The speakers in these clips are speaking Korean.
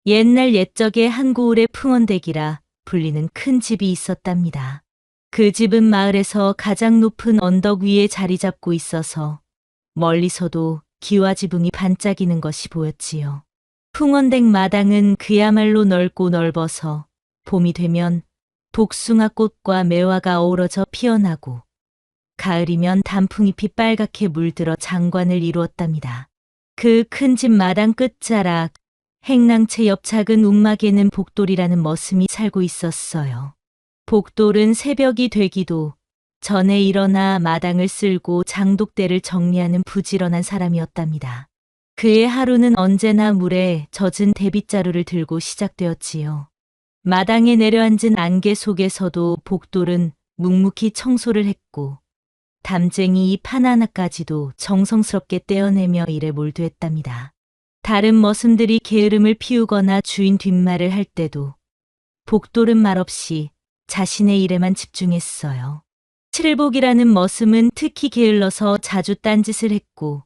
옛날 옛적에 한 고을에 풍원댁이라 불리는 큰 집이 있었답니다. 그 집은 마을에서 가장 높은 언덕 위에 자리 잡고 있어서 멀리서도 기와지붕이 반짝이는 것이 보였지요. 풍원댁 마당은 그야말로 넓고 넓어서 봄이 되면 복숭아 꽃과 매화가 어우러져 피어나고 가을이면 단풍잎이 빨갛게 물들어 장관을 이루었답니다. 그 큰 집 마당 끝자락 행랑채 옆 작은 움막에는 복돌이라는 머슴이 살고 있었어요. 복돌은 새벽이 되기도 전에 일어나 마당을 쓸고 장독대를 정리하는 부지런한 사람이었답니다. 그의 하루는 언제나 물에 젖은 대빗자루를 들고 시작되었지요. 마당에 내려앉은 안개 속에서도 복돌은 묵묵히 청소를 했고 담쟁이 잎 하나하나까지도 정성스럽게 떼어내며 일에 몰두했답니다. 다른 머슴들이 게으름을 피우거나 주인 뒷말을 할 때도 복돌은 말없이 자신의 일에만 집중했어요. 칠복이라는 머슴은 특히 게을러서 자주 딴짓을 했고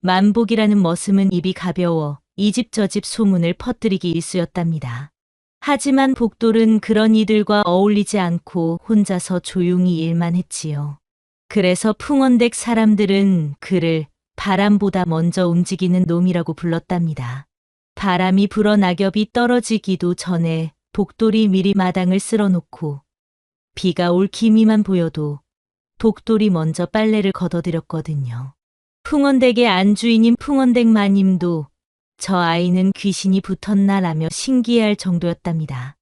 만복이라는 머슴은 입이 가벼워 이 집 저 집 소문을 퍼뜨리기 일쑤였답니다. 하지만 복돌은 그런 이들과 어울리지 않고 혼자서 조용히 일만 했지요. 그래서 풍원댁 사람들은 그를 바람보다 먼저 움직이는 놈이라고 불렀답니다. 바람이 불어 낙엽이 떨어지기도 전에 복돌이 미리 마당을 쓸어놓고 비가 올 기미만 보여도 복돌이 먼저 빨래를 걷어들였거든요. 풍원댁의 안주인인 풍원댁 마님도 저 아이는 귀신이 붙었나라며 신기해할 정도였답니다.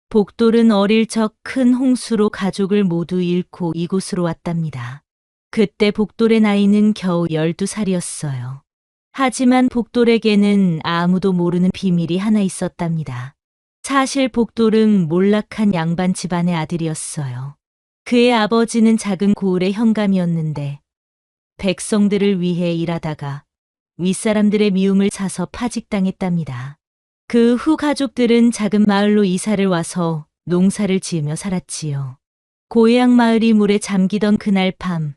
복돌은 어릴 적 큰 홍수로 가족을 모두 잃고 이곳으로 왔답니다. 그때 복돌의 나이는 겨우 12살이었어요. 하지만 복돌에게는 아무도 모르는 비밀이 하나 있었답니다. 사실 복돌은 몰락한 양반 집안의 아들이었어요. 그의 아버지는 작은 고을의 현감이었는데 백성들을 위해 일하다가 윗사람들의 미움을 사서 파직당했답니다. 그 후 가족들은 작은 마을로 이사를 와서 농사를 지으며 살았지요. 고향 마을이 물에 잠기던 그날 밤,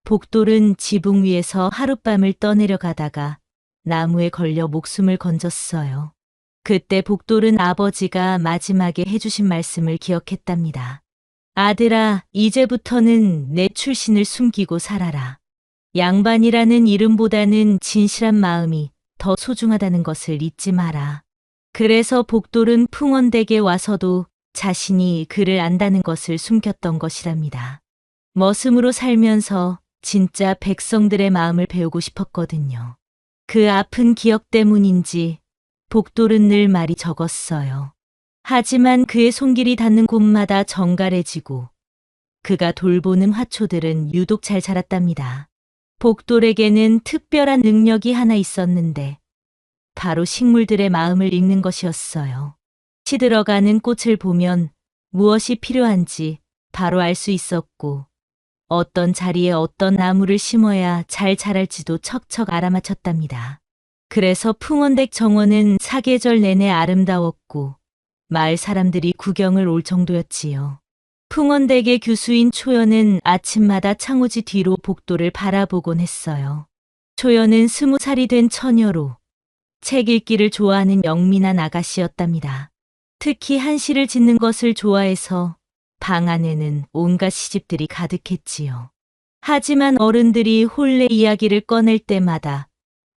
복돌은 지붕 위에서 하룻밤을 떠내려가다가 나무에 걸려 목숨을 건졌어요. 그때 복돌은 아버지가 마지막에 해주신 말씀을 기억했답니다. 아들아, 이제부터는 내 출신을 숨기고 살아라. 양반이라는 이름보다는 진실한 마음이 더 소중하다는 것을 잊지 마라. 그래서 복돌은 풍원댁에 와서도 자신이 그를 안다는 것을 숨겼던 것이랍니다. 머슴으로 살면서 진짜 백성들의 마음을 배우고 싶었거든요. 그 아픈 기억 때문인지 복돌은 늘 말이 적었어요. 하지만 그의 손길이 닿는 곳마다 정갈해지고 그가 돌보는 화초들은 유독 잘 자랐답니다. 복돌에게는 특별한 능력이 하나 있었는데 바로 식물들의 마음을 읽는 것이었어요. 시들어가는 꽃을 보면 무엇이 필요한지 바로 알 수 있었고 어떤 자리에 어떤 나무를 심어야 잘 자랄지도 척척 알아맞혔답니다. 그래서 풍원댁 정원은 사계절 내내 아름다웠고 마을 사람들이 구경을 올 정도였지요. 풍원댁의 교수인 초연은 아침마다 창호지 뒤로 복돌을 바라보곤 했어요. 초연은 20살이 된 처녀로 책 읽기를 좋아하는 영민한 아가씨였답니다. 특히 한시를 짓는 것을 좋아해서 방 안에는 온갖 시집들이 가득했지요. 하지만 어른들이 혼례 이야기를 꺼낼 때마다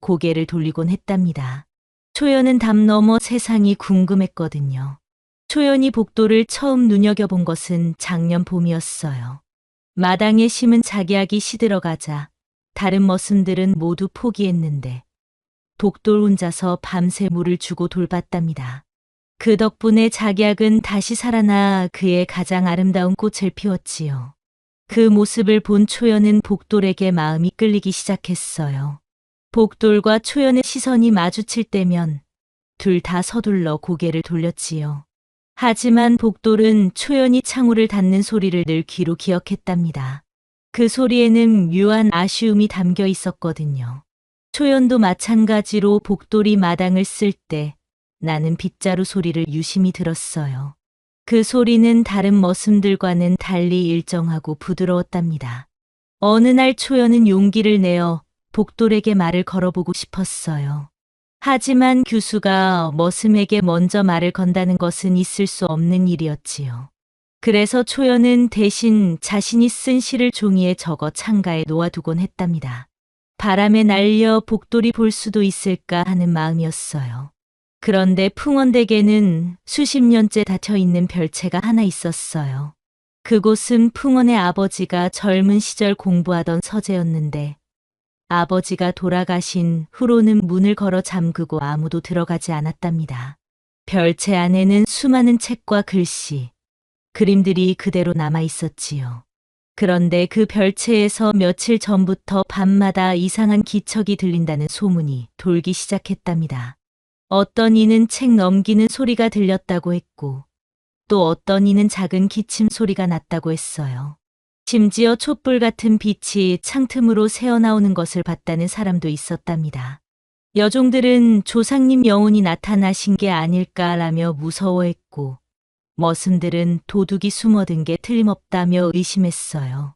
고개를 돌리곤 했답니다. 초연은 담 넘어 세상이 궁금했거든요. 초연이 복돌을 처음 눈여겨본 것은 작년 봄이었어요. 마당에 심은 작약이 시들어가자 다른 머슴들은 모두 포기했는데 복돌 혼자서 밤새 물을 주고 돌봤답니다. 그 덕분에 작약은 다시 살아나 그의 가장 아름다운 꽃을 피웠지요. 그 모습을 본 초연은 복돌에게 마음이 끌리기 시작했어요. 복돌과 초연의 시선이 마주칠 때면 둘 다 서둘러 고개를 돌렸지요. 하지만 복돌은 초연이 창호를 닫는 소리를 늘 귀로 기억했답니다. 그 소리에는 묘한 아쉬움이 담겨 있었거든요. 초연도 마찬가지로 복돌이 마당을 쓸 때 나는 빗자루 소리를 유심히 들었어요. 그 소리는 다른 머슴들과는 달리 일정하고 부드러웠답니다. 어느 날 초연은 용기를 내어 복돌에게 말을 걸어보고 싶었어요. 하지만 교수가 머슴에게 먼저 말을 건다는 것은 있을 수 없는 일이었지요. 그래서 초연은 대신 자신이 쓴 시를 종이에 적어 창가에 놓아두곤 했답니다. 바람에 날려 복돌이 볼 수도 있을까 하는 마음이었어요. 그런데 풍원댁에는 수십 년째 닫혀 있는 별채가 하나 있었어요. 그곳은 풍원의 아버지가 젊은 시절 공부하던 서재였는데 아버지가 돌아가신 후로는 문을 걸어 잠그고 아무도 들어가지 않았답니다. 별채 안에는 수많은 책과 글씨, 그림들이 그대로 남아 있었지요. 그런데 그 별채에서 며칠 전부터 밤마다 이상한 기척이 들린다는 소문이 돌기 시작했답니다. 어떤 이는 책 넘기는 소리가 들렸다고 했고, 또 어떤 이는 작은 기침 소리가 났다고 했어요. 심지어 촛불 같은 빛이 창틈으로 새어나오는 것을 봤다는 사람도 있었답니다. 여종들은 조상님 영혼이 나타나신 게 아닐까라며 무서워했고, 머슴들은 도둑이 숨어든 게 틀림없다며 의심했어요.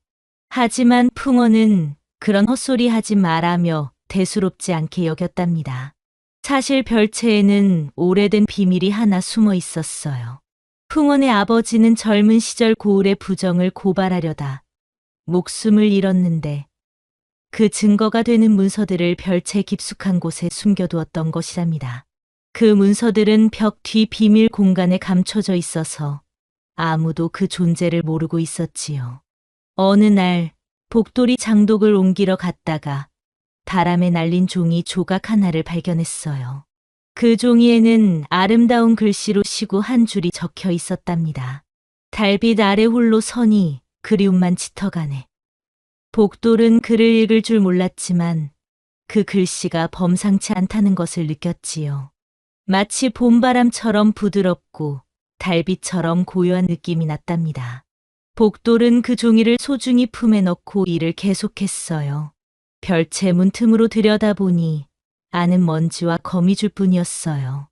하지만 풍어는 그런 헛소리 하지 말라며 대수롭지 않게 여겼답니다. 사실 별채에는 오래된 비밀이 하나 숨어 있었어요. 풍원의 아버지는 젊은 시절 고을의 부정을 고발하려다 목숨을 잃었는데 그 증거가 되는 문서들을 별채 깊숙한 곳에 숨겨두었던 것이랍니다. 그 문서들은 벽 뒤 비밀 공간에 감춰져 있어서 아무도 그 존재를 모르고 있었지요. 어느 날 복돌이 장독을 옮기러 갔다가 바람에 날린 종이 조각 하나를 발견했어요. 그 종이에는 아름다운 글씨로 시구 한 줄이 적혀 있었답니다. 달빛 아래 홀로 서니 그리움만 짙어가네. 복돌은 글을 읽을 줄 몰랐지만 그 글씨가 범상치 않다는 것을 느꼈지요. 마치 봄바람처럼 부드럽고 달빛처럼 고요한 느낌이 났답니다. 복돌은 그 종이를 소중히 품에 넣고 일을 계속했어요. 별채 문틈으로 들여다보니 안은 먼지와 거미줄 뿐이었어요.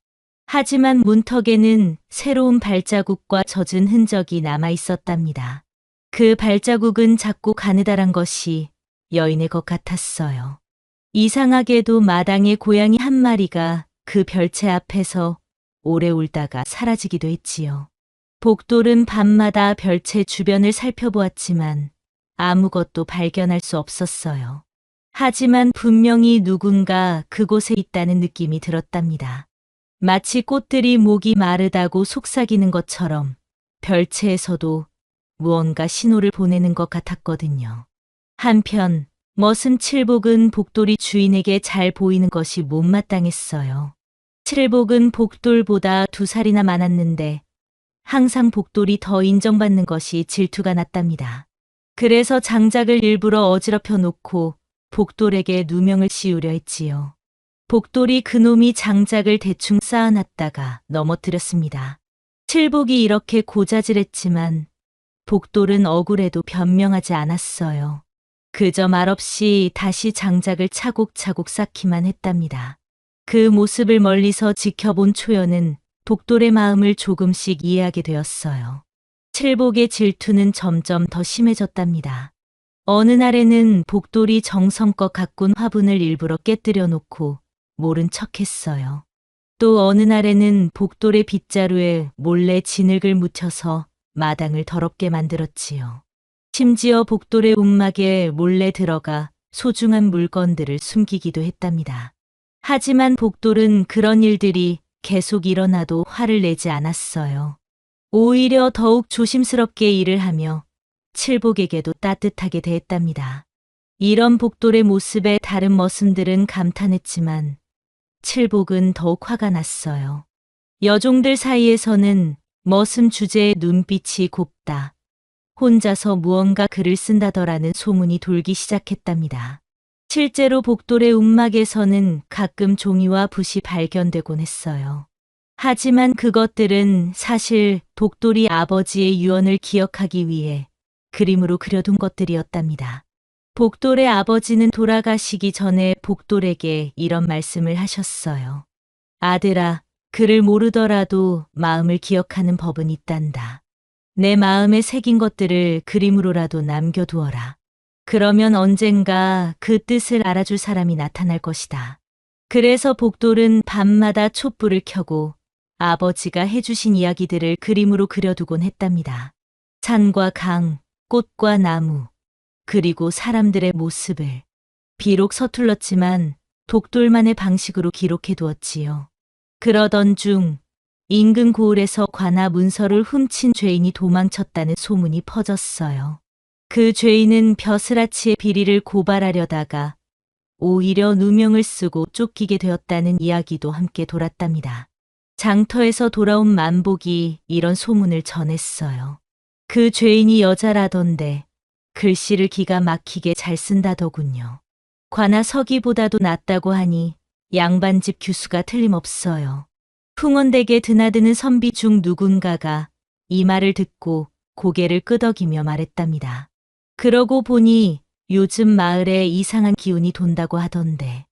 하지만 문턱에는 새로운 발자국과 젖은 흔적이 남아 있었답니다. 그 발자국은 작고 가느다란 것이 여인의 것 같았어요. 이상하게도 마당에 고양이 한 마리가 그 별채 앞에서 오래 울다가 사라지기도 했지요. 복돌은 밤마다 별채 주변을 살펴보았지만 아무것도 발견할 수 없었어요. 하지만 분명히 누군가 그곳에 있다는 느낌이 들었답니다. 마치 꽃들이 목이 마르다고 속삭이는 것처럼 별채에서도 무언가 신호를 보내는 것 같았거든요. 한편 머슴 칠복은 복돌이 주인에게 잘 보이는 것이 못마땅했어요. 칠복은 복돌보다 2살이나 많았는데 항상 복돌이 더 인정받는 것이 질투가 났답니다. 그래서 장작을 일부러 어지럽혀 놓고 복돌에게 누명을 씌우려 했지요. 복돌이 그놈이 장작을 대충 쌓아놨다가 넘어뜨렸습니다. 칠복이 이렇게 고자질했지만 복돌은 억울해도 변명하지 않았어요. 그저 말없이 다시 장작을 차곡차곡 쌓기만 했답니다. 그 모습을 멀리서 지켜본 초연은 복돌의 마음을 조금씩 이해하게 되었어요. 칠복의 질투는 점점 더 심해졌답니다. 어느 날에는 복돌이 정성껏 가꾼 화분을 일부러 깨뜨려 놓고 모른 척했어요. 또 어느 날에는 복돌의 빗자루에 몰래 진흙을 묻혀서 마당을 더럽게 만들었지요. 심지어 복돌의 움막에 몰래 들어가 소중한 물건들을 숨기기도 했답니다. 하지만 복돌은 그런 일들이 계속 일어나도 화를 내지 않았어요. 오히려 더욱 조심스럽게 일을 하며 칠복에게도 따뜻하게 대했답니다. 이런 복돌의 모습에 다른 머슴들은 감탄했지만 칠복은 더욱 화가 났어요. 여종들 사이에서는 머슴 주제의 눈빛이 곱다, 혼자서 무언가 글을 쓴다더라는 소문이 돌기 시작했답니다. 실제로 복돌의 움막에서는 가끔 종이와 붓이 발견되곤 했어요. 하지만 그것들은 사실 복돌이 아버지의 유언을 기억하기 위해 그림으로 그려둔 것들이었답니다. 복돌의 아버지는 돌아가시기 전에 복돌에게 이런 말씀을 하셨어요. 아들아, 글을 모르더라도 마음을 기억하는 법은 있단다. 내 마음에 새긴 것들을 그림으로라도 남겨두어라. 그러면 언젠가 그 뜻을 알아줄 사람이 나타날 것이다. 그래서 복돌은 밤마다 촛불을 켜고 아버지가 해주신 이야기들을 그림으로 그려두곤 했답니다. 산과 강, 꽃과 나무, 그리고 사람들의 모습을. 비록 서툴렀지만 복돌만의 방식으로 기록해 두었지요. 그러던 중 인근 고을에서 관아 문서를 훔친 죄인이 도망쳤다는 소문이 퍼졌어요. 그 죄인은 벼슬아치의 비리를 고발하려다가 오히려 누명을 쓰고 쫓기게 되었다는 이야기도 함께 돌았답니다. 장터에서 돌아온 만복이 이런 소문을 전했어요. 그 죄인이 여자라던데 글씨를 기가 막히게 잘 쓴다더군요. 관아 서기보다도 낫다고 하니 양반집 규수가 틀림없어요. 풍원댁에 드나드는 선비 중 누군가가 이 말을 듣고 고개를 끄덕이며 말했답니다. 그러고 보니 요즘 마을에 이상한 기운이 돈다고 하던데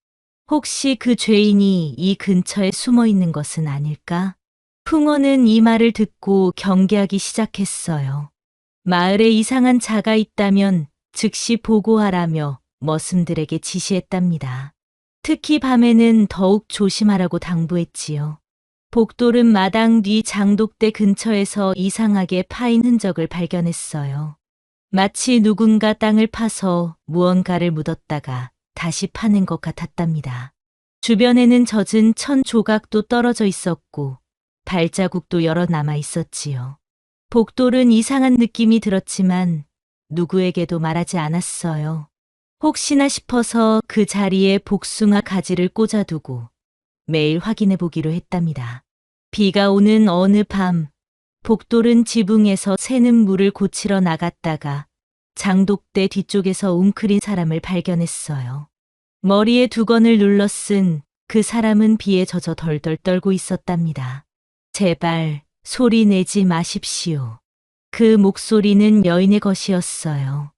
혹시 그 죄인이 이 근처에 숨어 있는 것은 아닐까? 풍원은 이 말을 듣고 경계하기 시작했어요. 마을에 이상한 자가 있다면 즉시 보고하라며 머슴들에게 지시했답니다. 특히 밤에는 더욱 조심하라고 당부했지요. 복돌은 마당 뒤 장독대 근처에서 이상하게 파인 흔적을 발견했어요. 마치 누군가 땅을 파서 무언가를 묻었다가 다시 파는 것 같았답니다. 주변에는 젖은 천 조각도 떨어져 있었고 발자국도 여러 남아 있었지요. 복돌은 이상한 느낌이 들었지만 누구에게도 말하지 않았어요. 혹시나 싶어서 그 자리에 복숭아 가지를 꽂아두고 매일 확인해 보기로 했답니다. 비가 오는 어느 밤, 복돌은 지붕에서 새는 물을 고치러 나갔다가 장독대 뒤쪽에서 웅크린 사람을 발견했어요. 머리에 두건을 눌러 쓴 그 사람은 비에 젖어 덜덜 떨고 있었답니다. 제발 소리 내지 마십시오. 그 목소리는 여인의 것이었어요.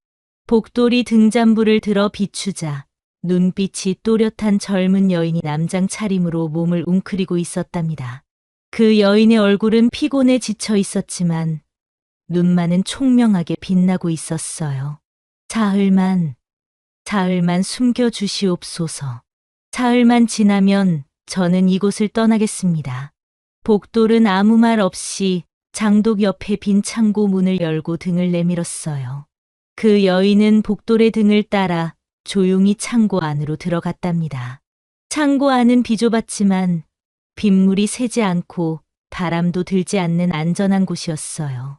복돌이 등잔불을 들어 비추자 눈빛이 또렷한 젊은 여인이 남장 차림으로 몸을 웅크리고 있었답니다. 그 여인의 얼굴은 피곤에 지쳐 있었지만 눈만은 총명하게 빛나고 있었어요. 사흘만 숨겨주시옵소서. 사흘만 지나면 저는 이곳을 떠나겠습니다. 복돌은 아무 말 없이 장독 옆에 빈 창고 문을 열고 등을 내밀었어요. 그 여인은 복돌의 등을 따라 조용히 창고 안으로 들어갔답니다. 창고 안은 비좁았지만 빗물이 새지 않고 바람도 들지 않는 안전한 곳이었어요.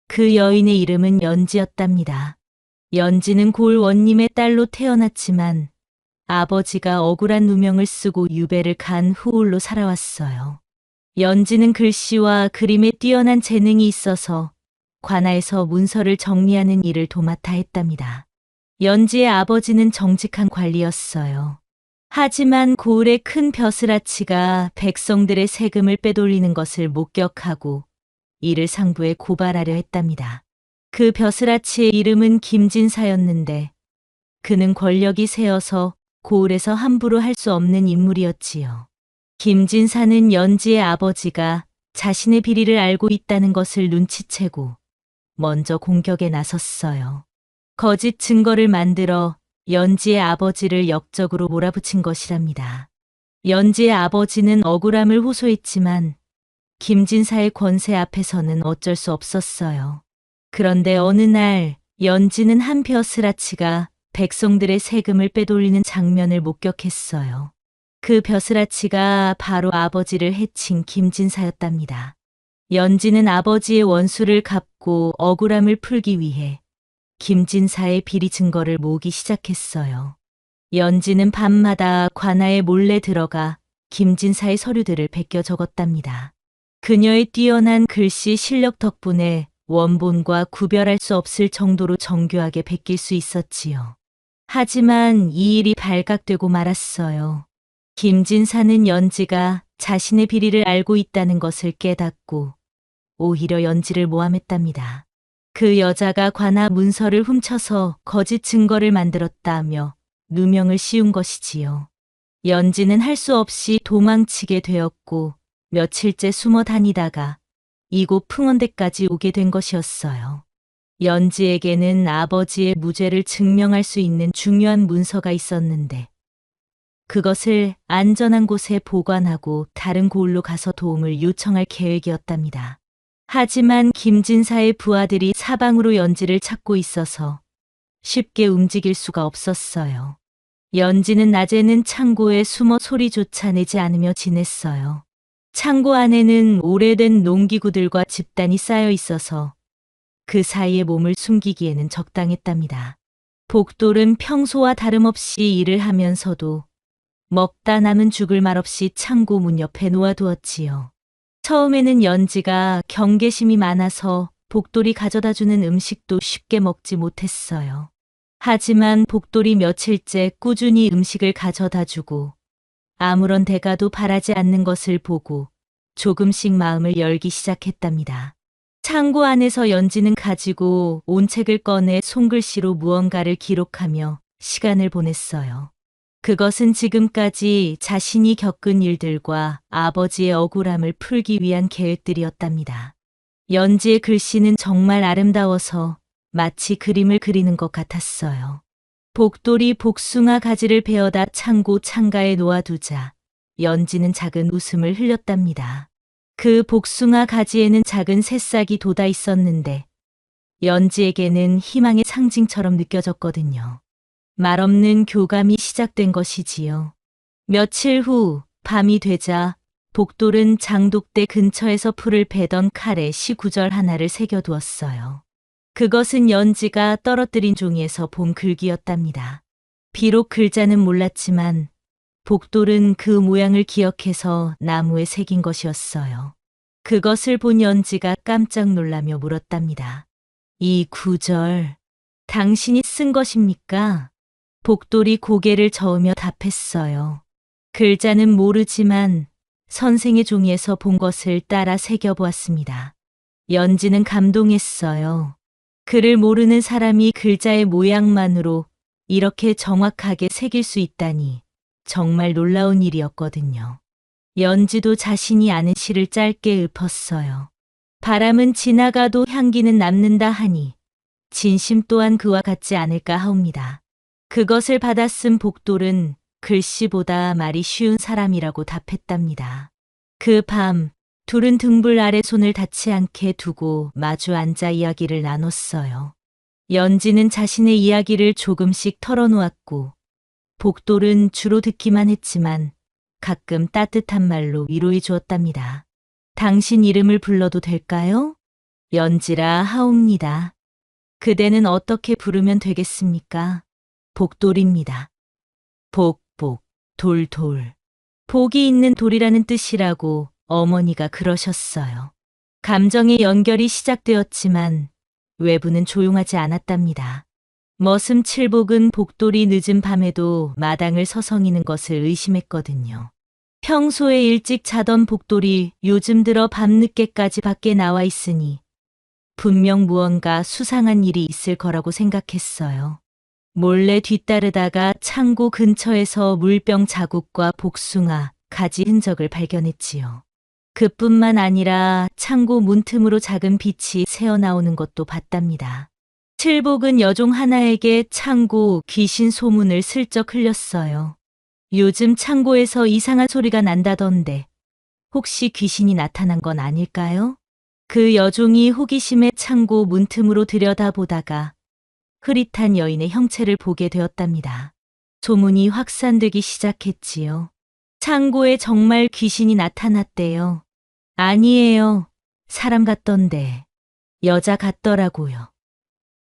그 여인의 이름은 연지였답니다. 연지는 고을 원님의 딸로 태어났지만 아버지가 억울한 누명을 쓰고 유배를 간 후울로 살아왔어요. 연지는 글씨와 그림에 뛰어난 재능이 있어서 관아에서 문서를 정리하는 일을 도맡아 했답니다. 연지의 아버지는 정직한 관리였어요. 하지만 고을의 큰 벼슬아치가 백성들의 세금을 빼돌리는 것을 목격하고 이를 상부에 고발하려 했답니다. 그 벼슬아치의 이름은 김진사였는데 그는 권력이 세어서 고을에서 함부로 할 수 없는 인물이었지요. 김진사는 연지의 아버지가 자신의 비리를 알고 있다는 것을 눈치채고 먼저 공격에 나섰어요. 거짓 증거를 만들어 연지의 아버지를 역적으로 몰아붙인 것이랍니다. 연지의 아버지는 억울함을 호소했지만 김진사의 권세 앞에서는 어쩔 수 없었어요. 그런데 어느 날 연지는 한 벼슬아치가 백성들의 세금을 빼돌리는 장면을 목격했어요. 그 벼슬아치가 바로 아버지를 해친 김진사였답니다. 연지는 아버지의 원수를 갚고 억울함을 풀기 위해 김진사의 비리 증거를 모으기 시작했어요. 연지는 밤마다 관아에 몰래 들어가 김진사의 서류들을 베껴 적었답니다. 그녀의 뛰어난 글씨 실력 덕분에 원본과 구별할 수 없을 정도로 정교하게 베낄 수 있었지요. 하지만 이 일이 발각되고 말았어요. 김진사는 연지가 자신의 비리를 알고 있다는 것을 깨닫고 오히려 연지를 모함했답니다. 그 여자가 관아 문서를 훔쳐서 거짓 증거를 만들었다며 누명을 씌운 것이지요. 연지는 할 수 없이 도망치게 되었고 며칠째 숨어 다니다가 이곳 풍원대까지 오게 된 것이었어요. 연지에게는 아버지의 무죄를 증명할 수 있는 중요한 문서가 있었는데 그것을 안전한 곳에 보관하고 다른 고을로 가서 도움을 요청할 계획이었답니다. 하지만 김진사의 부하들이 사방으로 연지를 찾고 있어서 쉽게 움직일 수가 없었어요. 연지는 낮에는 창고에 숨어 소리조차 내지 않으며 지냈어요. 창고 안에는 오래된 농기구들과 집단이 쌓여 있어서 그 사이에 몸을 숨기기에는 적당했답니다. 복돌은 평소와 다름없이 일을 하면서도 먹다 남은 죽을 말없이 창고 문 옆에 놓아두었지요. 처음에는 연지가 경계심이 많아서 복돌이 가져다주는 음식도 쉽게 먹지 못했어요. 하지만 복돌이 며칠째 꾸준히 음식을 가져다주고 아무런 대가도 바라지 않는 것을 보고 조금씩 마음을 열기 시작했답니다. 창고 안에서 연지는 가지고 온 책을 꺼내 손글씨로 무언가를 기록하며 시간을 보냈어요. 그것은 지금까지 자신이 겪은 일들과 아버지의 억울함을 풀기 위한 계획들이었답니다. 연지의 글씨는 정말 아름다워서 마치 그림을 그리는 것 같았어요. 복돌이 복숭아 가지를 베어다 창고 창가에 놓아두자 연지는 작은 웃음을 흘렸답니다. 그 복숭아 가지에는 작은 새싹이 돋아 있었는데 연지에게는 희망의 상징처럼 느껴졌거든요. 말없는 교감이 시작된 것이지요. 며칠 후 밤이 되자 복돌은 장독대 근처에서 풀을 베던 칼에 시구절 하나를 새겨두었어요. 그것은 연지가 떨어뜨린 종이에서 본 글귀였답니다. 비록 글자는 몰랐지만 복돌은 그 모양을 기억해서 나무에 새긴 것이었어요. 그것을 본 연지가 깜짝 놀라며 물었답니다. 이 구절, 당신이 쓴 것입니까? 복돌이 고개를 저으며 답했어요. 글자는 모르지만 선생의 종이에서 본 것을 따라 새겨보았습니다. 연지는 감동했어요. 글을 모르는 사람이 글자의 모양만으로 이렇게 정확하게 새길 수 있다니 정말 놀라운 일이었거든요. 연지도 자신이 아는 시를 짧게 읊었어요. 바람은 지나가도 향기는 남는다 하니 진심 또한 그와 같지 않을까 하옵니다. 그것을 받아쓴 복돌은 글씨보다 말이 쉬운 사람이라고 답했답니다. 그 밤 둘은 등불 아래 손을 닿지 않게 두고 마주 앉아 이야기를 나눴어요. 연지는 자신의 이야기를 조금씩 털어놓았고 복돌은 주로 듣기만 했지만 가끔 따뜻한 말로 위로해 주었답니다. 당신 이름을 불러도 될까요? 연지라 하옵니다. 그대는 어떻게 부르면 되겠습니까? 복돌입니다. 복복, 돌돌. 복이 있는 돌이라는 뜻이라고 어머니가 그러셨어요. 감정의 연결이 시작되었지만 외부는 조용하지 않았답니다. 머슴칠복은 복돌이 늦은 밤에도 마당을 서성이는 것을 의심했거든요. 평소에 일찍 자던 복돌이 요즘 들어 밤늦게까지 밖에 나와 있으니 분명 무언가 수상한 일이 있을 거라고 생각했어요. 몰래 뒤따르다가 창고 근처에서 물병 자국과 복숭아, 가지 흔적을 발견했지요. 그뿐만 아니라 창고 문틈으로 작은 빛이 새어나오는 것도 봤답니다. 칠복은 여종 하나에게 창고 귀신 소문을 슬쩍 흘렸어요. 요즘 창고에서 이상한 소리가 난다던데 혹시 귀신이 나타난 건 아닐까요? 그 여종이 호기심에 창고 문틈으로 들여다보다가 흐릿한 여인의 형체를 보게 되었답니다. 소문이 확산되기 시작했지요. 창고에 정말 귀신이 나타났대요. 아니에요. 사람 같던데. 여자 같더라고요.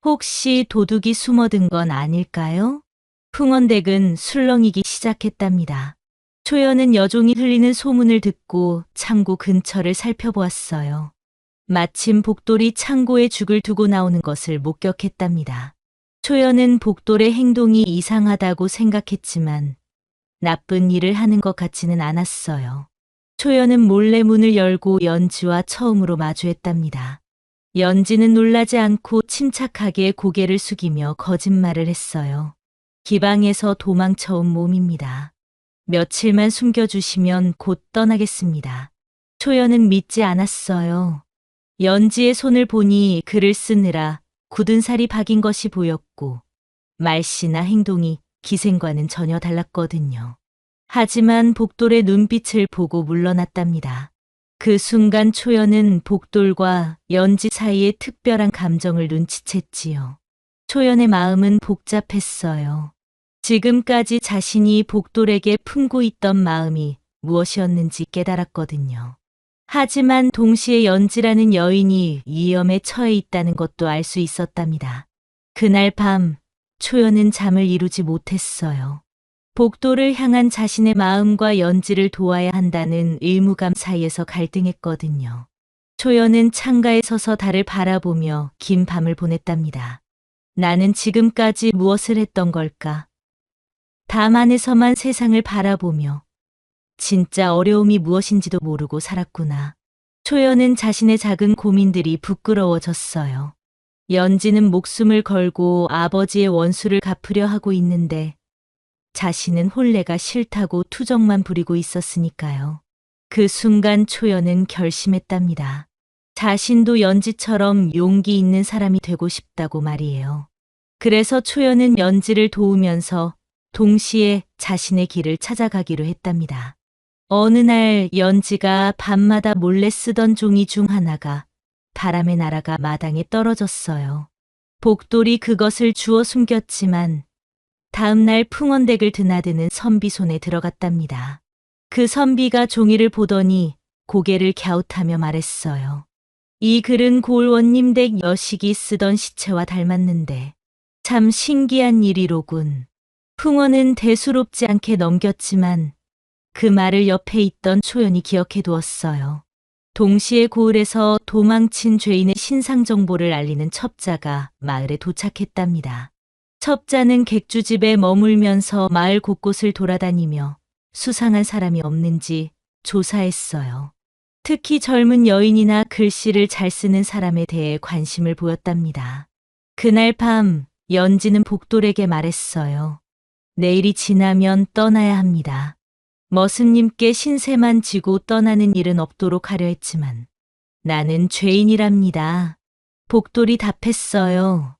혹시 도둑이 숨어든 건 아닐까요? 풍언댁은 술렁이기 시작했답니다. 초연은 여종이 흘리는 소문을 듣고 창고 근처를 살펴보았어요. 마침 복돌이 창고에 죽을 두고 나오는 것을 목격했답니다. 초연은 복돌의 행동이 이상하다고 생각했지만 나쁜 일을 하는 것 같지는 않았어요. 초연은 몰래 문을 열고 연지와 처음으로 마주했답니다. 연지는 놀라지 않고 침착하게 고개를 숙이며 거짓말을 했어요. 기방에서 도망쳐온 몸입니다. 며칠만 숨겨주시면 곧 떠나겠습니다. 초연은 믿지 않았어요. 연지의 손을 보니 글을 쓰느라 굳은 살이 박인 것이 보였고 말씨나 행동이 기생과는 전혀 달랐거든요. 하지만 복돌의 눈빛을 보고 물러났답니다. 그 순간 초연은 복돌과 연지 사이의 특별한 감정을 눈치챘지요. 초연의 마음은 복잡했어요. 지금까지 자신이 복돌에게 품고 있던 마음이 무엇이었는지 깨달았거든요. 하지만 동시에 연지라는 여인이 위험에 처해 있다는 것도 알 수 있었답니다. 그날 밤 초연은 잠을 이루지 못했어요. 복돌을 향한 자신의 마음과 연지를 도와야 한다는 의무감 사이에서 갈등했거든요. 초연은 창가에 서서 달을 바라보며 긴 밤을 보냈답니다. 나는 지금까지 무엇을 했던 걸까? 담 안에서만 세상을 바라보며 진짜 어려움이 무엇인지도 모르고 살았구나. 초연은 자신의 작은 고민들이 부끄러워졌어요. 연지는 목숨을 걸고 아버지의 원수를 갚으려 하고 있는데 자신은 혼례가 싫다고 투정만 부리고 있었으니까요. 그 순간 초연은 결심했답니다. 자신도 연지처럼 용기 있는 사람이 되고 싶다고 말이에요. 그래서 초연은 연지를 도우면서 동시에 자신의 길을 찾아가기로 했답니다. 어느 날 연지가 밤마다 몰래 쓰던 종이 중 하나가 바람에 날아가 마당에 떨어졌어요. 복돌이 그것을 주워 숨겼지만 다음 날 풍원댁을 드나드는 선비 손에 들어갔답니다. 그 선비가 종이를 보더니 고개를 갸웃하며 말했어요. 이 글은 고을원님 댁 여식이 쓰던 시체와 닮았는데 참 신기한 일이로군. 풍원은 대수롭지 않게 넘겼지만 그 말을 옆에 있던 초연이 기억해 두었어요. 동시에 고을에서 도망친 죄인의 신상 정보를 알리는 첩자가 마을에 도착했답니다. 첩자는 객주집에 머물면서 마을 곳곳을 돌아다니며 수상한 사람이 없는지 조사했어요. 특히 젊은 여인이나 글씨를 잘 쓰는 사람에 대해 관심을 보였답니다. 그날 밤 연지는 복돌에게 말했어요. 내일이 지나면 떠나야 합니다. 머슴님께 신세만 지고 떠나는 일은 없도록 하려 했지만 나는 죄인이랍니다. 복돌이 답했어요.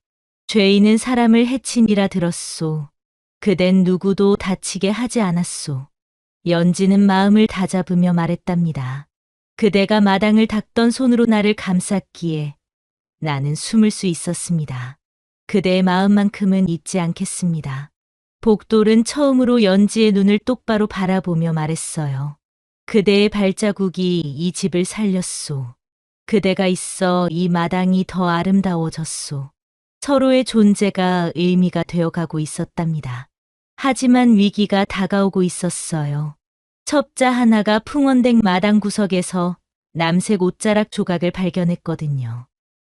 죄인은 사람을 해치니라 들었소. 그댄 누구도 다치게 하지 않았소. 연지는 마음을 다잡으며 말했답니다. 그대가 마당을 닦던 손으로 나를 감쌌기에 나는 숨을 수 있었습니다. 그대의 마음만큼은 잊지 않겠습니다. 복돌은 처음으로 연지의 눈을 똑바로 바라보며 말했어요. 그대의 발자국이 이 집을 살렸소. 그대가 있어 이 마당이 더 아름다워졌소. 서로의 존재가 의미가 되어가고 있었답니다. 하지만 위기가 다가오고 있었어요. 첩자 하나가 풍원댁 마당 구석에서 남색 옷자락 조각을 발견했거든요.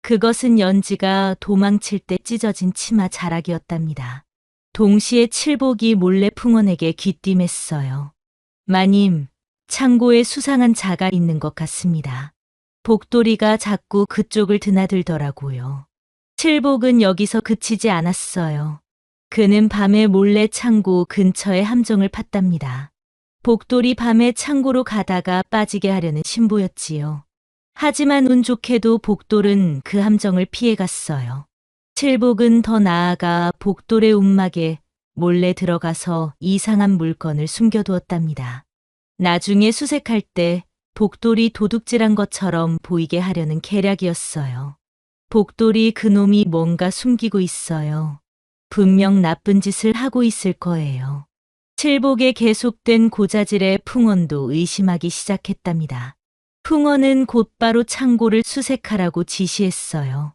그것은 연지가 도망칠 때 찢어진 치마 자락이었답니다. 동시에 칠복이 몰래 풍원에게 귀띔했어요. 마님, 창고에 수상한 자가 있는 것 같습니다. 복돌이가 자꾸 그쪽을 드나들더라고요. 칠복은 여기서 그치지 않았어요. 그는 밤에 몰래 창고 근처에 함정을 팠답니다. 복돌이 밤에 창고로 가다가 빠지게 하려는 신부였지요. 하지만 운 좋게도 복돌은 그 함정을 피해갔어요. 칠복은 더 나아가 복돌의 움막에 몰래 들어가서 이상한 물건을 숨겨두었답니다. 나중에 수색할 때 복돌이 도둑질한 것처럼 보이게 하려는 계략이었어요. 복돌이 그놈이 뭔가 숨기고 있어요. 분명 나쁜 짓을 하고 있을 거예요. 칠복의 계속된 고자질에 풍원도 의심하기 시작했답니다. 풍원은 곧바로 창고를 수색하라고 지시했어요.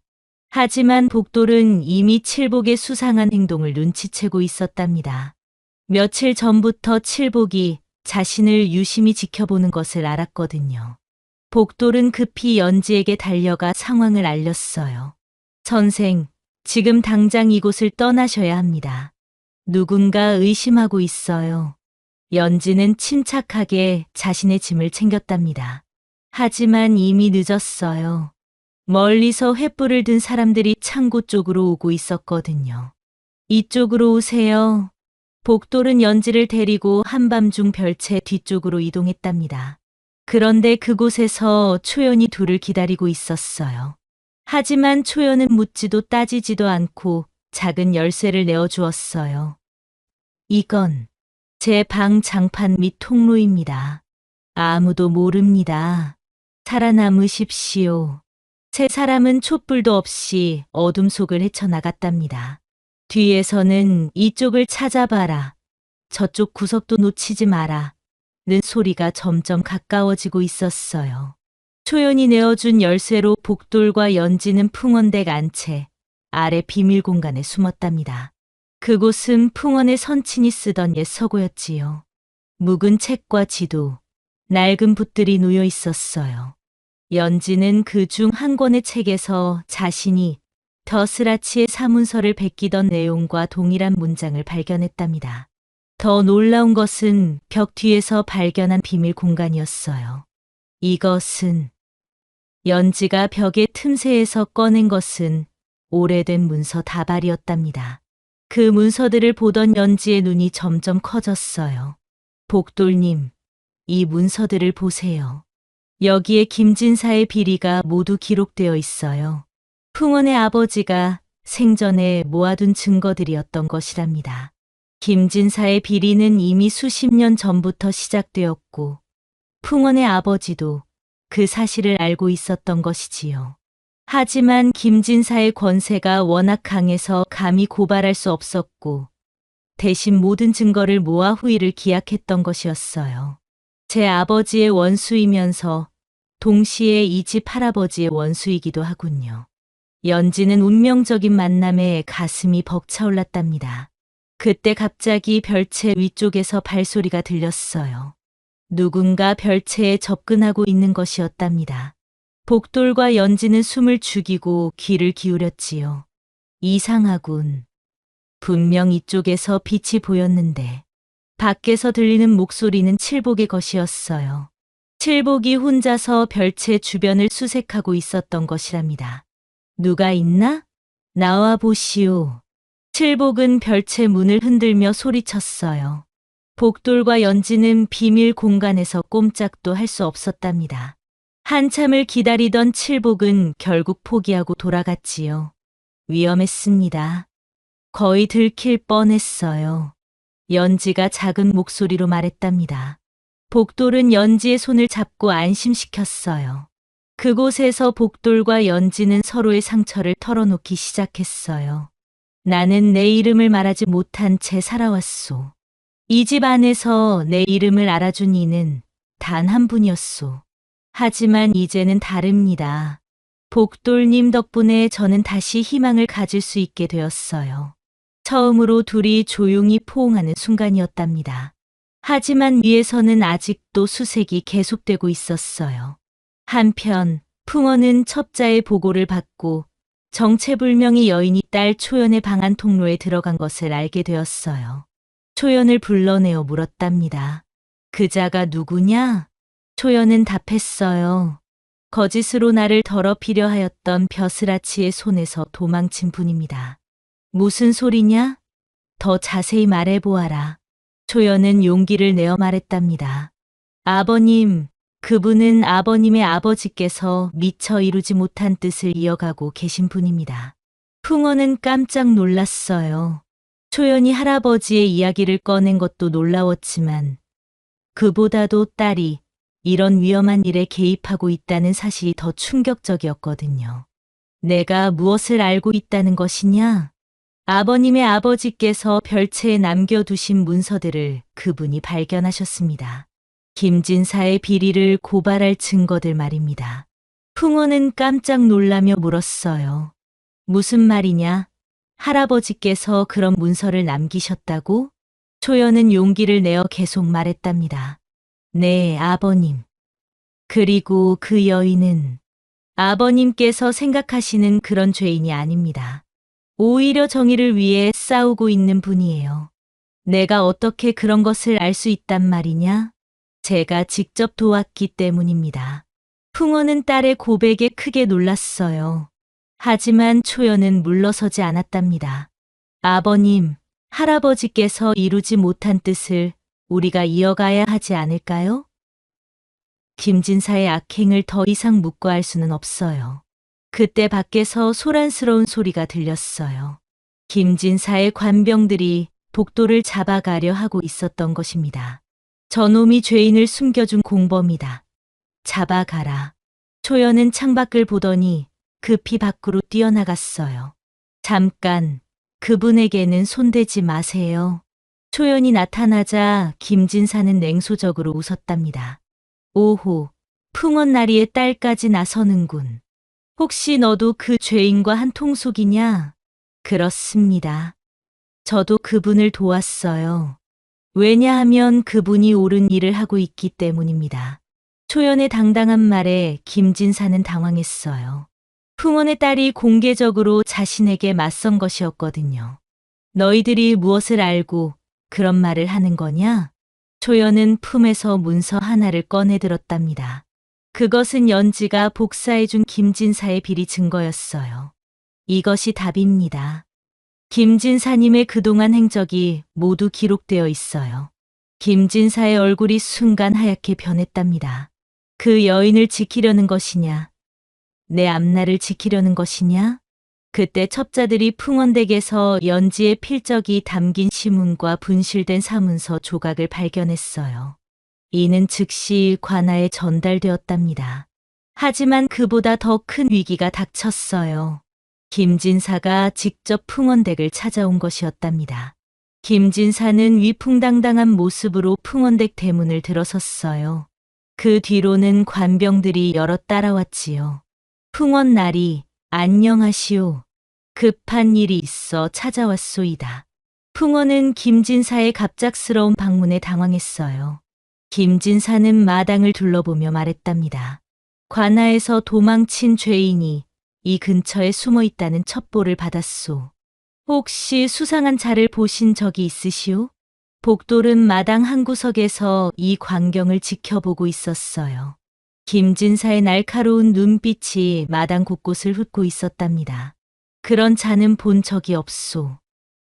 하지만 복돌은 이미 칠복의 수상한 행동을 눈치채고 있었답니다. 며칠 전부터 칠복이 자신을 유심히 지켜보는 것을 알았거든요. 복돌은 급히 연지에게 달려가 상황을 알렸어요. 선생, 지금 당장 이곳을 떠나셔야 합니다. 누군가 의심하고 있어요. 연지는 침착하게 자신의 짐을 챙겼답니다. 하지만 이미 늦었어요. 멀리서 횃불을 든 사람들이 창고 쪽으로 오고 있었거든요. 이쪽으로 오세요. 복돌은 연지를 데리고 한밤중 별채 뒤쪽으로 이동했답니다. 그런데 그곳에서 초연이 둘을 기다리고 있었어요. 하지만 초연은 묻지도 따지지도 않고 작은 열쇠를 내어주었어요. 이건 제 방 장판 및 통로입니다. 아무도 모릅니다. 살아남으십시오. 세 사람은 촛불도 없이 어둠 속을 헤쳐나갔답니다. 뒤에서는 이쪽을 찾아봐라. 저쪽 구석도 놓치지 마라. 는 소리가 점점 가까워지고 있었어요. 초연이 내어준 열쇠로 복돌과 연지는 풍원댁 안채 아래 비밀 공간에 숨었답니다. 그곳은 풍원의 선친이 쓰던 옛 서고였지요. 묵은 책과 지도, 낡은 붓들이 놓여 있었어요. 연지는 그 중 한 권의 책에서 자신이 더스라치의 사문서를 베끼던 내용과 동일한 문장을 발견했답니다. 더 놀라운 것은 벽 뒤에서 발견한 비밀 공간이었어요. 이것은 연지가 벽의 틈새에서 꺼낸 것은 오래된 문서 다발이었답니다. 그 문서들을 보던 연지의 눈이 점점 커졌어요. 복돌님, 이 문서들을 보세요. 여기에 김진사의 비리가 모두 기록되어 있어요. 풍원의 아버지가 생전에 모아둔 증거들이었던 것이랍니다. 김진사의 비리는 이미 수십 년 전부터 시작되었고 풍원의 아버지도 그 사실을 알고 있었던 것이지요. 하지만 김진사의 권세가 워낙 강해서 감히 고발할 수 없었고 대신 모든 증거를 모아 후일을 기약했던 것이었어요. 제 아버지의 원수이면서 동시에 이 집 할아버지의 원수이기도 하군요. 연지는 운명적인 만남에 가슴이 벅차올랐답니다. 그때 갑자기 별채 위쪽에서 발소리가 들렸어요. 누군가 별채에 접근하고 있는 것이었답니다. 복돌과 연지는 숨을 죽이고 귀를 기울였지요. 이상하군. 분명 이쪽에서 빛이 보였는데 밖에서 들리는 목소리는 칠복의 것이었어요. 칠복이 혼자서 별채 주변을 수색하고 있었던 것이랍니다. 누가 있나? 나와 보시오. 칠복은 별채 문을 흔들며 소리쳤어요. 복돌과 연지는 비밀 공간에서 꼼짝도 할 수 없었답니다. 한참을 기다리던 칠복은 결국 포기하고 돌아갔지요. 위험했습니다. 거의 들킬 뻔했어요. 연지가 작은 목소리로 말했답니다. 복돌은 연지의 손을 잡고 안심시켰어요. 그곳에서 복돌과 연지는 서로의 상처를 털어놓기 시작했어요. 나는 내 이름을 말하지 못한 채 살아왔소. 이 집 안에서 내 이름을 알아준 이는 단 한 분이었소. 하지만 이제는 다릅니다. 복돌님 덕분에 저는 다시 희망을 가질 수 있게 되었어요. 처음으로 둘이 조용히 포옹하는 순간이었답니다. 하지만 위에서는 아직도 수색이 계속되고 있었어요. 한편 풍원은 첩자의 보고를 받고 정체불명의 여인이 딸 초연의 방 안 통로에 들어간 것을 알게 되었어요. 초연을 불러내어 물었답니다. 그자가 누구냐? 초연은 답했어요. 거짓으로 나를 더럽히려 하였던 벼슬아치의 손에서 도망친 분입니다. 무슨 소리냐? 더 자세히 말해보아라. 초연은 용기를 내어 말했답니다. 아버님, 그분은 아버님의 아버지께서 미처 이루지 못한 뜻을 이어가고 계신 분입니다. 풍원은 깜짝 놀랐어요. 초연이 할아버지의 이야기를 꺼낸 것도 놀라웠지만 그보다도 딸이 이런 위험한 일에 개입하고 있다는 사실이 더 충격적이었거든요. 내가 무엇을 알고 있다는 것이냐? 아버님의 아버지께서 별채에 남겨두신 문서들을 그분이 발견하셨습니다. 김진사의 비리를 고발할 증거들 말입니다. 풍원은 깜짝 놀라며 물었어요. 무슨 말이냐? 할아버지께서 그런 문서를 남기셨다고? 초연은 용기를 내어 계속 말했답니다. 네, 아버님. 그리고 그 여인은 아버님께서 생각하시는 그런 죄인이 아닙니다. 오히려 정의를 위해 싸우고 있는 분이에요. 내가 어떻게 그런 것을 알 수 있단 말이냐? 제가 직접 도왔기 때문입니다. 풍원은 딸의 고백에 크게 놀랐어요. 하지만 초연은 물러서지 않았답니다. 아버님, 할아버지께서 이루지 못한 뜻을 우리가 이어가야 하지 않을까요? 김진사의 악행을 더 이상 묵과할 수는 없어요. 그때 밖에서 소란스러운 소리가 들렸어요. 김진사의 관병들이 복도를 잡아가려 하고 있었던 것입니다. 저놈이 죄인을 숨겨준 공범이다. 잡아가라. 초연은 창밖을 보더니 급히 밖으로 뛰어나갔어요. 잠깐, 그분에게는 손대지 마세요. 초연이 나타나자 김진사는 냉소적으로 웃었답니다. 오호, 풍원나리의 딸까지 나서는군. 혹시 너도 그 죄인과 한 통속이냐? 그렇습니다. 저도 그분을 도왔어요. 왜냐하면 그분이 옳은 일을 하고 있기 때문입니다. 초연의 당당한 말에 김진사는 당황했어요. 풍원의 딸이 공개적으로 자신에게 맞선 것이었거든요. 너희들이 무엇을 알고 그런 말을 하는 거냐? 초연은 품에서 문서 하나를 꺼내 들었답니다. 그것은 연지가 복사해준 김진사의 비리 증거였어요. 이것이 답입니다. 김진사님의 그동안 행적이 모두 기록되어 있어요. 김진사의 얼굴이 순간 하얗게 변했답니다. 그 여인을 지키려는 것이냐? 내 앞날을 지키려는 것이냐? 그때 첩자들이 풍원댁에서 연지의 필적이 담긴 시문과 분실된 사문서 조각을 발견했어요. 이는 즉시 관아에 전달되었답니다. 하지만 그보다 더 큰 위기가 닥쳤어요. 김진사가 직접 풍원댁을 찾아온 것이었답니다. 김진사는 위풍당당한 모습으로 풍원댁 대문을 들어섰어요. 그 뒤로는 관병들이 여럿 따라왔지요. 풍원나리, 안녕하시오. 급한 일이 있어 찾아왔소이다. 풍원은 김진사의 갑작스러운 방문에 당황했어요. 김진사는 마당을 둘러보며 말했답니다. 관아에서 도망친 죄인이 이 근처에 숨어 있다는 첩보를 받았소. 혹시 수상한 자를 보신 적이 있으시오? 복돌은 마당 한 구석에서 이 광경을 지켜보고 있었어요. 김진사의 날카로운 눈빛이 마당 곳곳을 훑고 있었답니다. 그런 자는 본 적이 없소.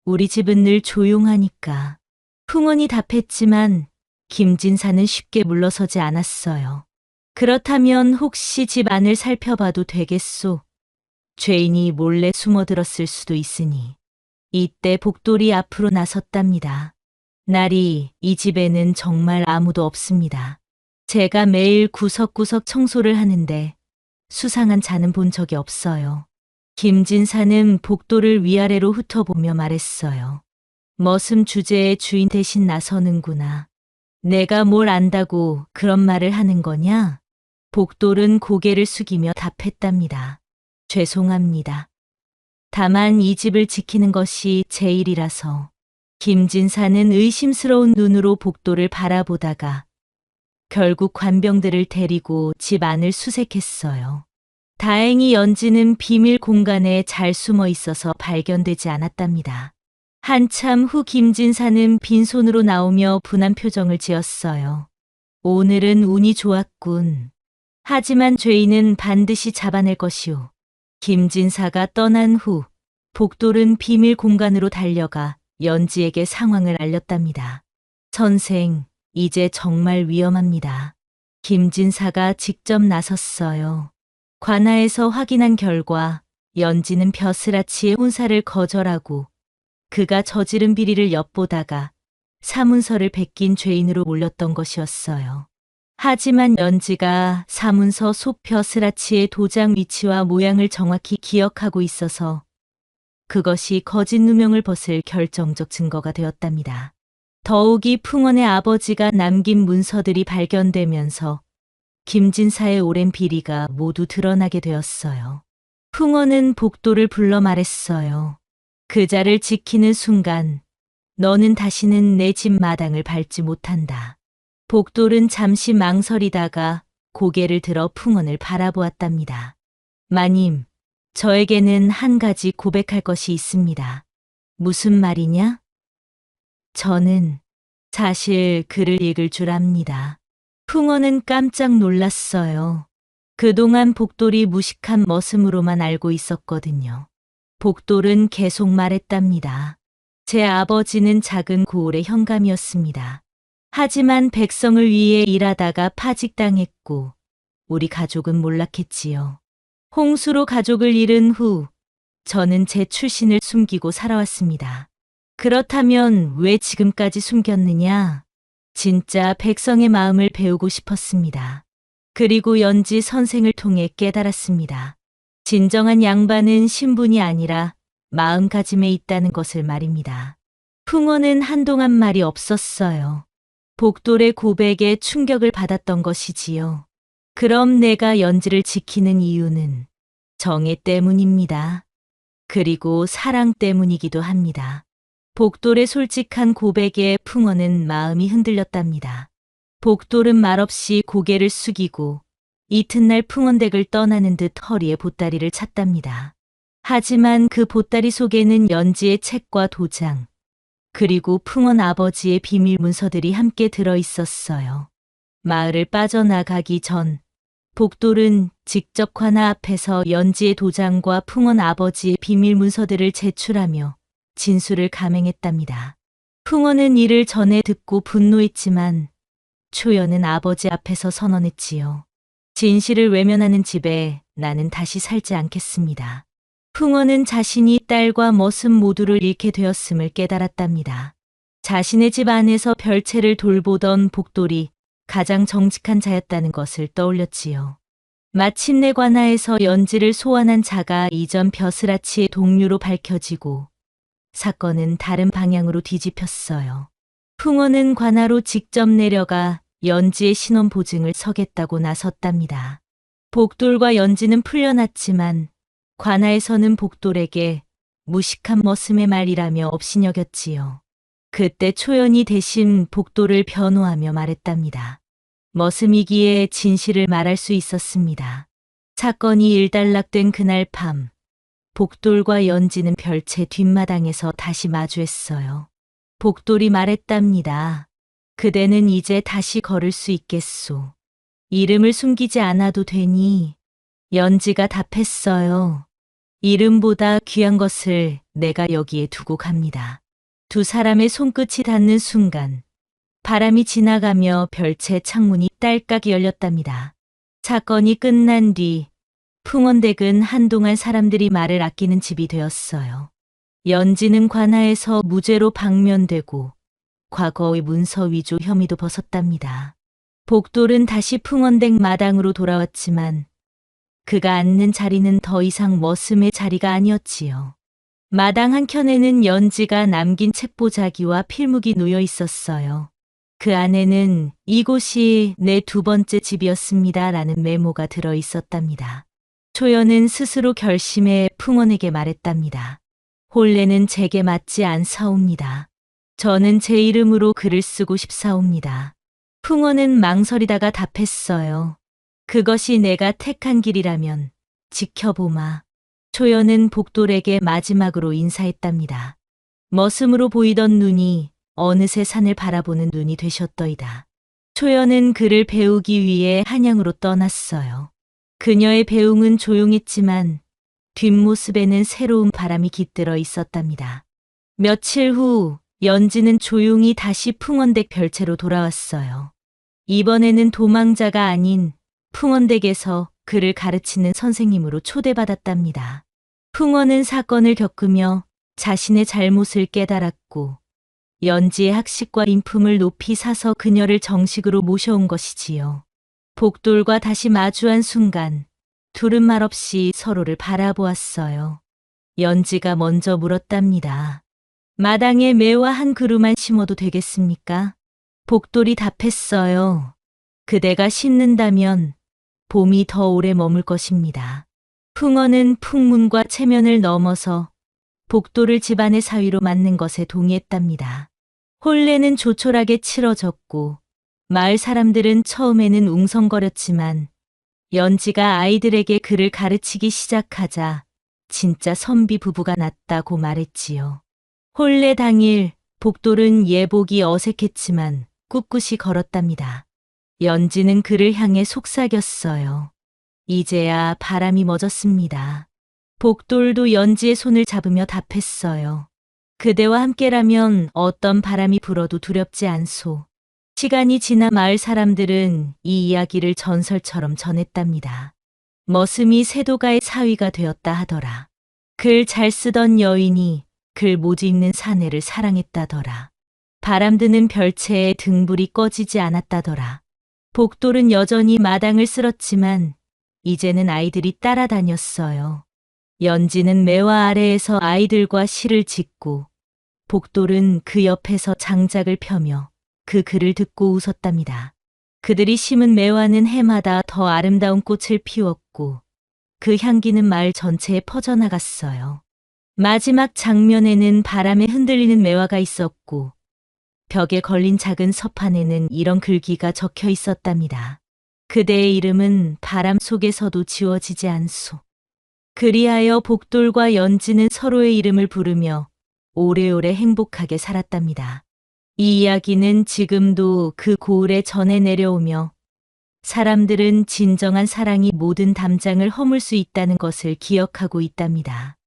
우리 집은 늘 조용하니까. 풍원이 답했지만 김진사는 쉽게 물러서지 않았어요. 그렇다면 혹시 집 안을 살펴봐도 되겠소? 죄인이 몰래 숨어들었을 수도 있으니. 이때 복돌이 앞으로 나섰답니다. 나리, 이 집에는 정말 아무도 없습니다. 제가 매일 구석구석 청소를 하는데 수상한 자는 본 적이 없어요. 김진사는 복돌을 위아래로 훑어보며 말했어요. 머슴 주제의 주인 대신 나서는구나. 내가 뭘 안다고 그런 말을 하는 거냐? 복돌은 고개를 숙이며 답했답니다. 죄송합니다. 다만 이 집을 지키는 것이 제 일이라서. 김진사는 의심스러운 눈으로 복돌을 바라보다가 결국 관병들을 데리고 집 안을 수색했어요. 다행히 연지는 비밀 공간에 잘 숨어 있어서 발견되지 않았답니다. 한참 후 김진사는 빈손으로 나오며 분한 표정을 지었어요. 오늘은 운이 좋았군. 하지만 죄인은 반드시 잡아낼 것이오. 김진사가 떠난 후 복돌은 비밀 공간으로 달려가 연지에게 상황을 알렸답니다. 선생, 이제 정말 위험합니다. 김진사가 직접 나섰어요. 관아에서 확인한 결과 연지는 벼슬아치의 혼사를 거절하고 그가 저지른 비리를 엿보다가 사문서를 베낀 죄인으로 몰렸던 것이었어요. 하지만 연지가 사문서 속 벼슬아치의 도장 위치와 모양을 정확히 기억하고 있어서 그것이 거짓 누명을 벗을 결정적 증거가 되었답니다. 더욱이 풍원의 아버지가 남긴 문서들이 발견되면서 김진사의 오랜 비리가 모두 드러나게 되었어요. 풍원은 복돌을 불러 말했어요. 그 자를 지키는 순간 너는 다시는 내 집 마당을 밟지 못한다. 복돌은 잠시 망설이다가 고개를 들어 풍원을 바라보았답니다. 마님, 저에게는 한 가지 고백할 것이 있습니다. 무슨 말이냐? 저는 사실 글을 읽을 줄 압니다. 풍원은 깜짝 놀랐어요. 그동안 복돌이 무식한 머슴으로만 알고 있었거든요. 복돌은 계속 말했답니다. 제 아버지는 작은 고을의 현감이었습니다. 하지만 백성을 위해 일하다가 파직당했고 우리 가족은 몰락했지요. 홍수로 가족을 잃은 후 저는 제 출신을 숨기고 살아왔습니다. 그렇다면 왜 지금까지 숨겼느냐? 진짜 백성의 마음을 배우고 싶었습니다. 그리고 연지 선생을 통해 깨달았습니다. 진정한 양반은 신분이 아니라 마음가짐에 있다는 것을 말입니다. 풍어는 한동안 말이 없었어요. 복돌의 고백에 충격을 받았던 것이지요. 그럼 내가 연지를 지키는 이유는 정의 때문입니다. 그리고 사랑 때문이기도 합니다. 복돌의 솔직한 고백에 풍어는 마음이 흔들렸답니다. 복돌은 말없이 고개를 숙이고 이튿날 풍원댁을 떠나는 듯 허리에 보따리를 찼답니다. 하지만 그 보따리 속에는 연지의 책과 도장, 그리고 풍원 아버지의 비밀 문서들이 함께 들어 있었어요. 마을을 빠져나가기 전 복돌은 직접 관아 앞에서 연지의 도장과 풍원 아버지의 비밀 문서들을 제출하며 진술을 감행했답니다. 풍원은 이를 전에 듣고 분노했지만 초연은 아버지 앞에서 선언했지요. 진실을 외면하는 집에 나는 다시 살지 않겠습니다. 풍원은 자신이 딸과 머슴 모두를 잃게 되었음을 깨달았답니다. 자신의 집 안에서 별채를 돌보던 복돌이 가장 정직한 자였다는 것을 떠올렸지요. 마침내 관아에서 연지를 소환한 자가 이전 벼슬아치의 동료로 밝혀지고 사건은 다른 방향으로 뒤집혔어요. 풍어는 관아로 직접 내려가 연지의 신원 보증을 서겠다고 나섰답니다. 복돌과 연지는 풀려났지만 관아에서는 복돌에게 무식한 머슴의 말이라며 업신여겼지요. 그때 초연이 대신 복돌을 변호하며 말했답니다. 머슴이기에 진실을 말할 수 있었습니다. 사건이 일단락된 그날 밤, 복돌과 연지는 별채 뒷마당에서 다시 마주했어요. 복돌이 말했답니다. 그대는 이제 다시 걸을 수 있겠소. 이름을 숨기지 않아도 되니. 연지가 답했어요. 이름보다 귀한 것을 내가 여기에 두고 갑니다. 두 사람의 손끝이 닿는 순간 바람이 지나가며 별채 창문이 딸깍 열렸답니다. 사건이 끝난 뒤 풍원댁은 한동안 사람들이 말을 아끼는 집이 되었어요. 연지는 관아에서 무죄로 방면되고 과거의 문서 위조 혐의도 벗었답니다. 복돌은 다시 풍원댁 마당으로 돌아왔지만 그가 앉는 자리는 더 이상 머슴의 자리가 아니었지요. 마당 한켠에는 연지가 남긴 책보자기와 필묵이 놓여 있었어요. 그 안에는 이곳이 내 두 번째 집이었습니다 라는 메모가 들어 있었답니다. 초연은 스스로 결심해 풍원에게 말했답니다. 혼례는 제게 맞지 않사옵니다. 저는 제 이름으로 글을 쓰고 싶사옵니다. 풍원은 망설이다가 답했어요. 그것이 내가 택한 길이라면 지켜보마. 초연은 복돌에게 마지막으로 인사했답니다. 머슴으로 보이던 눈이 어느새 산을 바라보는 눈이 되셨더이다. 초연은 그를 배우기 위해 한양으로 떠났어요. 그녀의 배웅은 조용했지만 뒷모습에는 새로운 바람이 깃들어 있었답니다. 며칠 후 연지는 조용히 다시 풍원댁 별채로 돌아왔어요. 이번에는 도망자가 아닌 풍원댁에서 그를 가르치는 선생님으로 초대받았답니다. 풍원은 사건을 겪으며 자신의 잘못을 깨달았고 연지의 학식과 인품을 높이 사서 그녀를 정식으로 모셔온 것이지요. 복돌과 다시 마주한 순간 둘은 말없이 서로를 바라보았어요. 연지가 먼저 물었답니다. 마당에 매와 한 그루만 심어도 되겠습니까? 복돌이 답했어요. 그대가 심는다면 봄이 더 오래 머물 것입니다. 풍어는 풍문과 체면을 넘어서 복돌을 집안의 사위로 맡는 것에 동의했답니다. 혼례는 조촐하게 치러졌고 마을 사람들은 처음에는 웅성거렸지만 연지가 아이들에게 글을 가르치기 시작하자 진짜 선비 부부가 났다고 말했지요. 혼례 당일 복돌은 예복이 어색했지만 꿋꿋이 걸었답니다. 연지는 그를 향해 속삭였어요. 이제야 바람이 멎었습니다. 복돌도 연지의 손을 잡으며 답했어요. 그대와 함께라면 어떤 바람이 불어도 두렵지 않소. 시간이 지나 마을 사람들은 이 이야기를 전설처럼 전했답니다. 머슴이 세도가의 사위가 되었다 하더라. 글 잘 쓰던 여인이 글 모지 읽는 사내를 사랑했다더라. 바람드는 별채에 등불이 꺼지지 않았다더라. 복돌은 여전히 마당을 쓸었지만 이제는 아이들이 따라다녔어요. 연지는 매화 아래에서 아이들과 시를 짓고 복돌은 그 옆에서 장작을 펴며 그 글을 듣고 웃었답니다. 그들이 심은 매화는 해마다 더 아름다운 꽃을 피웠고 그 향기는 마을 전체에 퍼져나갔어요. 마지막 장면에는 바람에 흔들리는 매화가 있었고 벽에 걸린 작은 서판에는 이런 글귀가 적혀 있었답니다. 그대의 이름은 바람 속에서도 지워지지 않소. 그리하여 복돌과 연지는 서로의 이름을 부르며 오래오래 행복하게 살았답니다. 이 이야기는 지금도 그 고을에 전해 내려오며 사람들은 진정한 사랑이 모든 담장을 허물 수 있다는 것을 기억하고 있답니다.